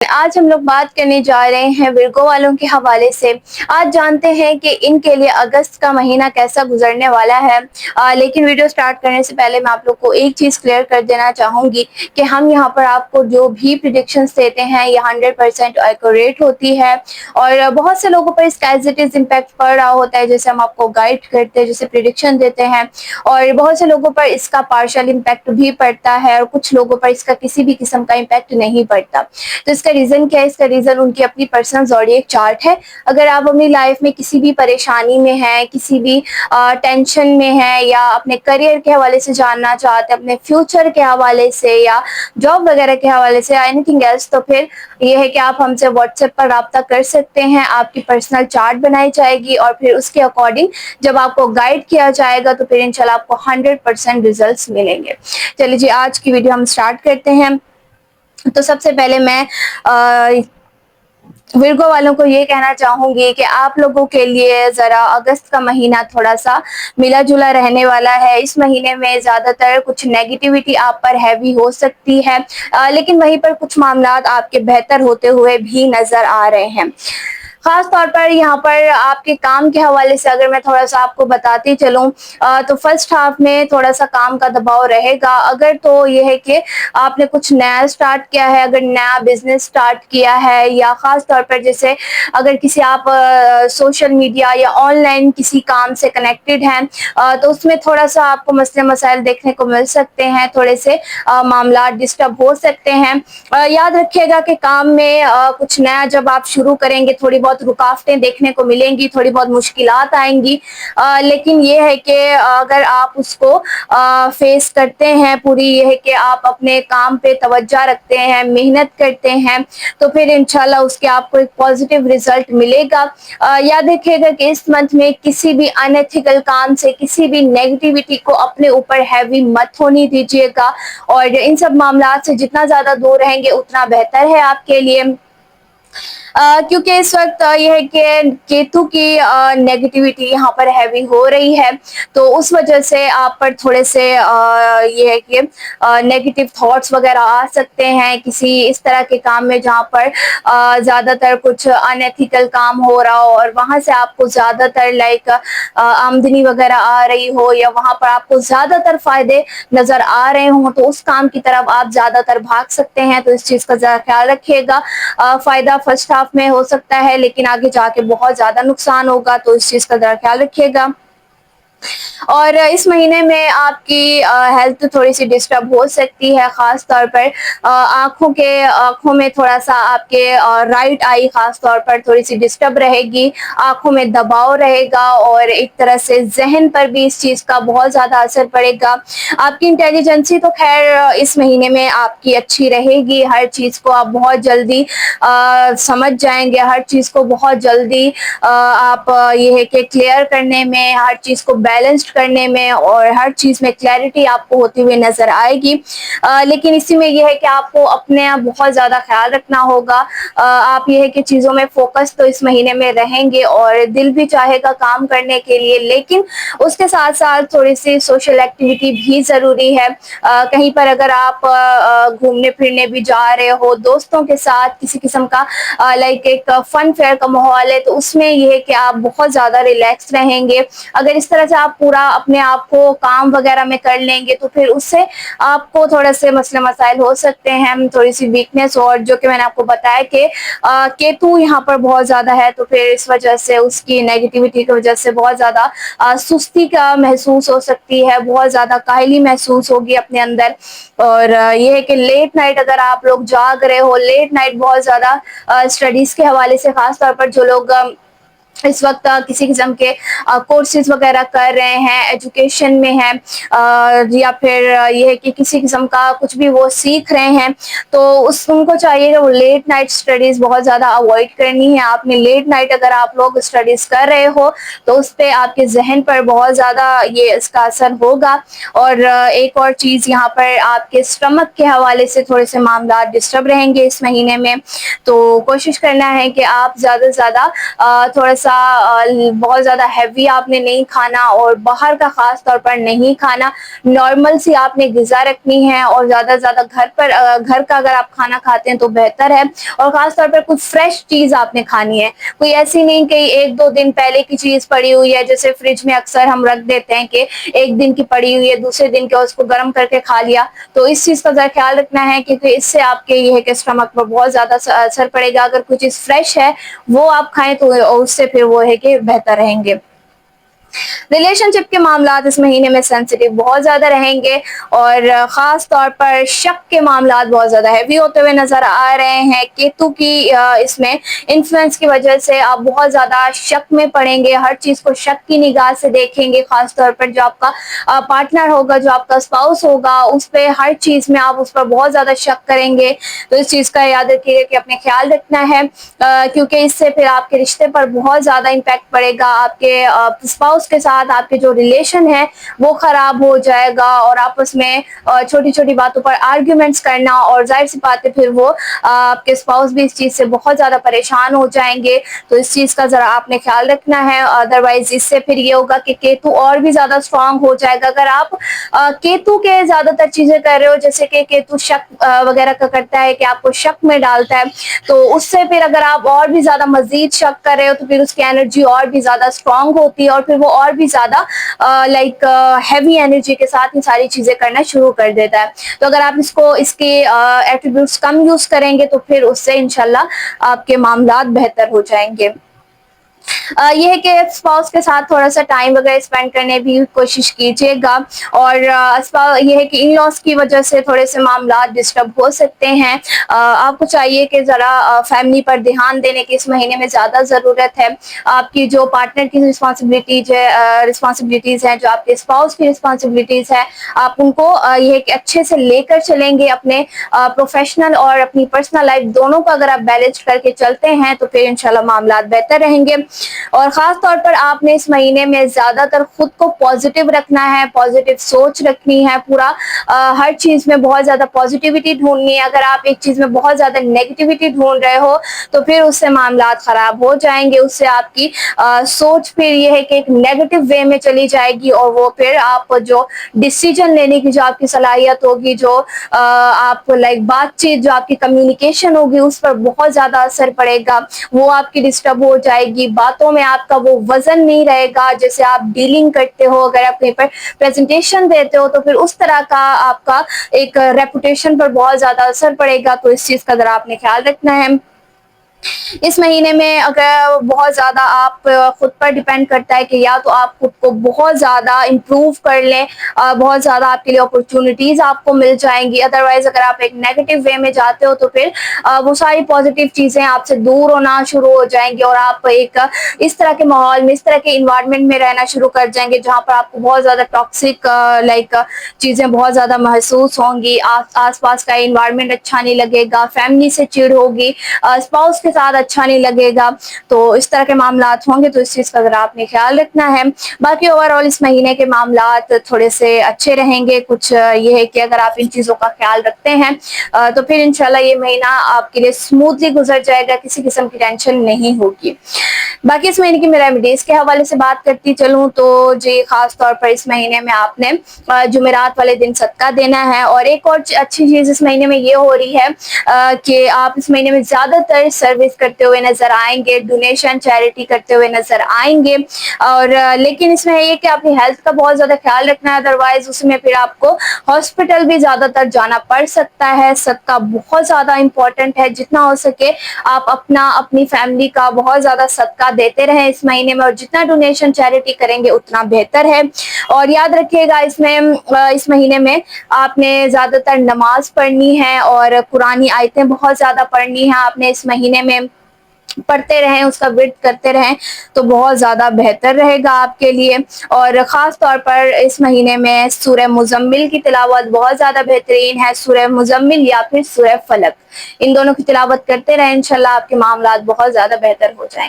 آج ہم لوگ بات کرنے جا رہے ہیں ورگو والوں کے حوالے سے۔ آج جانتے ہیں کہ ان کے لیے اگست کا مہینہ کیسا گزرنے والا ہے۔ لیکن ویڈیو سٹارٹ کرنے سے پہلے میں آپ لوگ کو ایک چیز کلیئر کر دینا چاہوں گی کہ ہم یہاں پر آپ کو جو بھی پریڈکشنز دیتے ہیں یہ 100% ایکوریٹ ہوتی ہے، اور بہت سے لوگوں پر اس کا ایز اٹ از امپیکٹ پڑ رہا ہوتا ہے، جیسے ہم آپ کو گائیڈ کرتے ہیں، جیسے پریڈکشن دیتے ہیں، اور بہت سے لوگوں پر اس کا پارشل امپیکٹ بھی پڑتا ہے، اور کچھ لوگوں پر اس کا کسی بھی قسم کا امپیکٹ نہیں پڑتا۔ تو اس کا ریزن کیا ہے؟ اس کا ریزن ان کی اپنی پرسنل زوڈیک چارٹ ہے۔ اگر آپ اپنی لائف میں کسی بھی پریشانی میں ہیں، کسی بھی ٹینشن میں ہیں، یا اپنے کریئر کے حوالے سے جاننا چاہتے ہیں، اپنے فیوچر کے حوالے سے، یا جاب وغیرہ کے حوالے سے، اینی تھنگ ایلس، تو پھر یہ ہے کہ آپ ہم سے واٹس ایپ پر رابطہ کر سکتے ہیں۔ آپ کی پرسنل چارٹ بنائی جائے گی، اور پھر اس کے اکارڈنگ جب آپ کو گائیڈ کیا جائے گا تو پھر انشاءاللہ آپ کو 100% ریزلٹس ملیں گے۔ چلیے جی، آج کی ویڈیو ہم سٹارٹ کرتے ہیں۔ تو سب سے پہلے میں ورگو والوں کو یہ کہنا چاہوں گی کہ آپ لوگوں کے لیے ذرا اگست کا مہینہ تھوڑا سا ملا جلا رہنے والا ہے۔ اس مہینے میں زیادہ تر کچھ نیگیٹیوٹی آپ پر ہیوی ہو سکتی ہے، لیکن وہیں پر کچھ معاملات آپ کے بہتر ہوتے ہوئے بھی نظر آ رہے ہیں۔ خاص طور پر یہاں پر آپ کے کام کے حوالے سے اگر میں تھوڑا سا آپ کو بتاتی چلوں تو فرسٹ ہاف میں تھوڑا سا کام کا دباؤ رہے گا۔ اگر تو یہ ہے کہ آپ نے کچھ نیا سٹارٹ کیا ہے، اگر نیا بزنس سٹارٹ کیا ہے، یا خاص طور پر جیسے اگر کسی آپ سوشل میڈیا یا آن لائن کسی کام سے کنیکٹڈ ہیں، تو اس میں تھوڑا سا آپ کو مسئلے مسائل دیکھنے کو مل سکتے ہیں، تھوڑے سے معاملات ڈسٹرب ہو سکتے ہیں۔ یاد رکھیے گا کہ کام میں کچھ نیا جب آپ شروع کریں گے تھوڑی بہت رکاوٹیں دیکھنے کو ملیں گی، تھوڑی بہت مشکلات آئیں گی، لیکن یہ ہے کہ اگر آپ اس کو فیس کرتے ہیں، پوری یہ ہے کہ آپ اپنے کام پہ توجہ رکھتے ہیں، محنت کرتے ہیں، تو پھر انشاءاللہ اس کے آپ کو ایک پازیٹیو ریزلٹ ملے گا۔ یاد رکھیے گا کہ اس منتھ میں کسی بھی ان ایتھیکل کام سے، کسی بھی نیگیٹیوٹی کو اپنے اوپر ہیوی مت ہونی دیجیے گا، اور ان سب معاملات سے جتنا زیادہ دور رہیں گے اتنا بہتر ہے آپ کے لیے، کیونکہ اس وقت یہ ہے کہ کیتو کی نیگیٹیوٹی یہاں پر ہیوی ہو رہی ہے، تو اس وجہ سے آپ پر تھوڑے سے یہ ہے کہ نیگیٹو تھاٹس وغیرہ آ سکتے ہیں کسی اس طرح کے کام میں جہاں پر زیادہ تر کچھ ان ایتھیکل کام ہو رہا ہو، اور وہاں سے آپ کو زیادہ تر آمدنی وغیرہ آ رہی ہو، یا وہاں پر آپ کو زیادہ تر فائدے نظر آ رہے ہوں، تو اس کام کی طرف آپ زیادہ تر بھاگ سکتے ہیں۔ تو اس چیز کا ذرا خیال رکھیے گا۔ فائدہ فرسٹ ہاف میں ہو سکتا ہے، لیکن آگے جا کے بہت زیادہ نقصان ہوگا، تو اس چیز کا ذرا خیال رکھیے گا۔ اور اس مہینے میں آپ کی ہیلتھ تھوڑی سی ڈسٹرب ہو سکتی ہے، خاص طور پر آنکھوں میں تھوڑا سا آپ کے رائٹ آئی خاص طور پر تھوڑی سی ڈسٹرب رہے گی، آنکھوں میں دباؤ رہے گا، اور ایک طرح سے ذہن پر بھی اس چیز کا بہت زیادہ اثر پڑے گا۔ آپ کی انٹیلیجنسی تو خیر اس مہینے میں آپ کی اچھی رہے گی، ہر چیز کو آپ بہت جلدی سمجھ جائیں گے، ہر چیز کو بہت جلدی آپ یہ ہے کہ کلیئر کرنے میں، ہر چیز کو بیلنسڈ کرنے میں، اور ہر چیز میں کلیئرٹی آپ کو ہوتی ہوئی نظر آئے گی۔ لیکن اسی میں یہ ہے کہ آپ کو اپنے بہت زیادہ خیال رکھنا ہوگا۔ آپ یہ ہے کہ چیزوں میں فوکس تو اس مہینے میں رہیں گے، اور دل بھی چاہے گا کام کرنے کے لیے، لیکن اس کے ساتھ ساتھ تھوڑی سی سوشل ایکٹیویٹی بھی ضروری ہے۔ کہیں پر اگر آپ گھومنے پھرنے بھی جا رہے ہو دوستوں کے ساتھ، کسی قسم کا لائک ایک فن فیئر کا ماحول ہے، تو اس میں یہ ہے کہ آپ بہت زیادہ ریلیکس رہیں گے۔ اگر اس طرح سے آپ پورا اپنے آپ کو کام وغیرہ میں کر لیں گے تو پھر اس سے آپ کو تھوڑے سے مسئلے مسائل ہو سکتے ہیں، تھوڑی سی ویکنیس، اور جو کہ میں نے آپ کو بتایا کہ کیتو یہاں پر بہت زیادہ ہے، تو پھر اس وجہ سے اس کی نیگیٹیوٹی کی وجہ سے بہت زیادہ سستی کا محسوس ہو سکتی ہے، بہت زیادہ کاہلی محسوس ہوگی اپنے اندر، اور یہ ہے کہ لیٹ نائٹ اگر آپ لوگ جاگ رہے ہو، لیٹ نائٹ بہت زیادہ اسٹڈیز کے حوالے سے، خاص طور پر جو لوگ اس وقت کسی قسم کے کورسز وغیرہ کر رہے ہیں، ایجوکیشن میں ہیں، یا پھر یہ ہے کہ کسی قسم کا کچھ بھی وہ سیکھ رہے ہیں، تو ان کو چاہیے کہ وہ لیٹ نائٹ اسٹڈیز بہت زیادہ اوائڈ کرنی ہے۔ آپ نے لیٹ نائٹ اگر آپ لوگ اسٹڈیز کر رہے ہو تو اس پہ آپ کے ذہن پر بہت زیادہ اس کا اثر ہوگا۔ اور ایک اور چیز یہاں پر آپ کے اسٹمک کے حوالے سے تھوڑے سے معاملات ڈسٹرب رہیں گے اس مہینے میں، تو کوشش کرنا ہے کہ آپ زیادہ سے زیادہ تھوڑا سا سا بہت زیادہ ہیوی آپ نے نہیں کھانا اور باہر کا خاص طور پر نہیں کھانا. نارمل سی آپ نے غذا رکھنی ہے اور زیادہ سے زیادہ گھر کا اگر آپ کھانا کھاتے ہیں تو بہتر ہے. اور خاص طور پر کچھ فریش چیز آپ نے کھانی ہے, کوئی ایسی نہیں کہ 1-2 دن پہلے کی چیز پڑی ہوئی ہے, جیسے فریج میں اکثر ہم رکھ دیتے ہیں کہ 1 دن کی پڑی ہوئی ہے, دوسرے دن کے اس کو گرم کر کے کھا لیا. تو اس چیز کا ذرا خیال رکھنا ہے کیونکہ اس سے آپ کے یہ ہے کہ اسٹمک پر بہت زیادہ اثر پڑے گا. اگر کوئی چیز فریش ہے وہ آپ کھائیں تو اس سے پھر وہ ہے کہ بہتر رہیں گے. ریلیشن شپ کے معاملات اس مہینے میں سینسٹیو بہت زیادہ رہیں گے اور خاص طور پر شک کے معاملات بہت زیادہ ہیوی ہوتے ہوئے نظر آ رہے ہیں. کیتو کی اس میں انفلوئنس کی وجہ سے آپ بہت زیادہ شک میں پڑیں گے, ہر چیز کو شک کی نگاہ سے دیکھیں گے. خاص طور پر جو آپ کا پارٹنر ہوگا, جو آپ کا اسپاؤس ہوگا, اس پہ ہر چیز میں آپ اس پر بہت زیادہ شک کریں گے. تو اس چیز کا یاد رکھیے کہ اپنے خیال رکھنا ہے کیونکہ اس سے پھر آپ کے رشتے پر بہت زیادہ امپیکٹ پڑے گا. آپ کے اسپاؤس کے ساتھ آپ کے جو ریلیشن ہے وہ خراب ہو جائے گا اور آپس میں چھوٹی چھوٹی باتوں پر آرگیومنٹس کرنا, اور ظاہر سی بات ہے پھر وہ آپ کے اسپاؤس بھی اس چیز سے بہت زیادہ پریشان ہو جائیں گے. تو اس چیز کا ذرا آپ نے خیال رکھنا ہے, ادروائز اس سے پھر یہ ہوگا کہ کیتو اور بھی زیادہ اسٹرانگ ہو جائے گا. اگر آپ کیتو کے زیادہ تر چیزیں کر رہے ہو, جیسے کہ کیتو شک وغیرہ کا کرتا ہے کہ آپ کو شک میں ڈالتا ہے, تو اس سے پھر اگر آپ اور بھی زیادہ مزید شک کر رہے ہو تو پھر اس کی انرجی اور بھی زیادہ اسٹرانگ ہوتی ہے اور پھر وہ اور بھی زیادہ ہیوی انرجی کے ساتھ یہ ساری چیزیں کرنا شروع کر دیتا ہے. تو اگر آپ اس کے ایٹریبیوٹس کم یوز کریں گے تو پھر اس سے انشاءاللہ آپ کے معاملات بہتر ہو جائیں گے. یہ ہے کہ اسپاؤس کے ساتھ تھوڑا سا ٹائم وغیرہ اسپینڈ کرنے بھی کوشش کیجیے گا. اور یہ ہے کہ ان لاس کی وجہ سے تھوڑے سے معاملات ڈسٹرب ہو سکتے ہیں. آپ کو چاہیے کہ ذرا فیملی پر دھیان دینے کی اس مہینے میں زیادہ ضرورت ہے. آپ کی جو پارٹنر کی رسپانسبلٹیز ہیں, جو آپ کے اسپاؤس کی رسپانسبلٹیز ہے, آپ ان کو یہ کہ اچھے سے لے کر چلیں گے. اپنے پروفیشنل اور اپنی پرسنل لائف دونوں کو اگر آپ بیلنس کر کے چلتے ہیں تو پھر انشاءاللہ معاملات بہتر رہیں گے. اور خاص طور پر آپ نے اس مہینے میں زیادہ تر خود کو پازیٹیو رکھنا ہے, پازیٹیو سوچ رکھنی ہے. پورا ہر چیز میں بہت زیادہ پازیٹیوٹی ڈھونڈنی ہے. اگر آپ ایک چیز میں بہت زیادہ نیگیٹیوٹی ڈھونڈ رہے ہو تو پھر اس سے معاملات خراب ہو جائیں گے. اس سے آپ کی سوچ پھر یہ ہے کہ ایک نیگیٹو وے میں چلی جائے گی اور وہ پھر آپ جو ڈیسیجن لینے کی جو آپ کی صلاحیت ہوگی, جو آپ بات چیت, جو آپ کی کمیونیکیشن ہوگی, اس پر بہت زیادہ اثر پڑے گا. وہ آپ کی ڈسٹرب ہو جائے گی. باتوں میں آپ کا وہ وزن نہیں رہے گا جیسے آپ ڈیلنگ کرتے ہو. اگر آپ کہیں پر پریزنٹیشن دیتے ہو تو پھر اس طرح کا آپ کا ایک ریپوٹیشن پر بہت زیادہ اثر پڑے گا. تو اس چیز کا ذرا آپ نے خیال رکھنا ہے. اس مہینے میں اگر بہت زیادہ آپ خود پر ڈیپینڈ کرتا ہے کہ یا تو آپ خود کو بہت زیادہ امپروو کر لیں, بہت زیادہ آپ کے لیے اپرچونٹیز آپ کو مل جائیں گی. ادروائز اگر آپ ایک نیگیٹو وے میں جاتے ہو تو پھر وہ ساری پازیٹیو چیزیں آپ سے دور ہونا شروع ہو جائیں گی اور آپ ایک اس طرح کے ماحول میں, اس طرح کے انوائرمنٹ میں رہنا شروع کر جائیں گے جہاں پر آپ کو بہت زیادہ ٹاکسک چیزیں بہت زیادہ محسوس ہوں گی. آس پاس کا انوائرمنٹ اچھا نہیں لگے گا, فیملی سے چڑ ہوگی, اسپاؤس کے ساتھ اچھا نہیں لگے گا. تو اس طرح کے معاملات ہوں گے, تو اس چیز کا ذرا آپ نے خیال رکھنا ہے. باقی اوور آل اس مہینے کے معاملات تھوڑے سے اچھے رہیں گے. کچھ یہ ہے کہ اگر آپ ان چیزوں کا خیال رکھتے ہیں تو پھر انشاءاللہ یہ مہینہ آپ کے لیے اسموتھلی گزر جائے گا, کسی قسم کی ٹینشن نہیں ہوگی. باقی اس مہینے کی میں ریمیڈیز کے حوالے سے بات کرتی چلوں تو جی, خاص طور پر اس مہینے میں آپ نے جمعرات والے دن صدقہ دینا ہے. اور ایک اور اچھی چیز اس مہینے میں یہ ہو رہی ہے کہ آپ اس مہینے میں زیادہ تر سروس کرتے ہوئے نظر آئیں گے, ڈونیشن چیریٹی کرتے ہوئے نظر آئیں گے. اور لیکن اس میں یہ کہ اپنی ہیلتھ کا بہت زیادہ خیال رکھنا ہے, ادروائز اس میں پھر آپ کو ہاسپٹل بھی زیادہ تر جانا پڑ سکتا ہے. صدقہ بہت زیادہ امپورٹنٹ ہے, جتنا ہو سکے آپ اپنی فیملی کا بہت زیادہ صدقہ دیتے رہیں اس مہینے میں, اور جتنا ڈونیشن چیریٹی کریں گے اتنا بہتر ہے. اور یاد رکھیے گا اس مہینے میں آپ نے زیادہ تر نماز پڑھنی ہے اور قرآنی آیتیں بہت زیادہ پڑھنی ہیں. آپ نے اس مہینے میں پڑھتے رہیں, اس کا ورد کرتے رہیں تو بہت زیادہ بہتر رہے گا آپ کے لیے. اور خاص طور پر اس مہینے میں سورہ مزمل کی تلاوت بہت زیادہ بہترین ہے. سورہ مزمل یا پھر سورہ فلق, ان دونوں کی تلاوت کرتے رہیں, انشاءاللہ آپ کے معاملات بہت زیادہ بہتر ہو جائیں گے.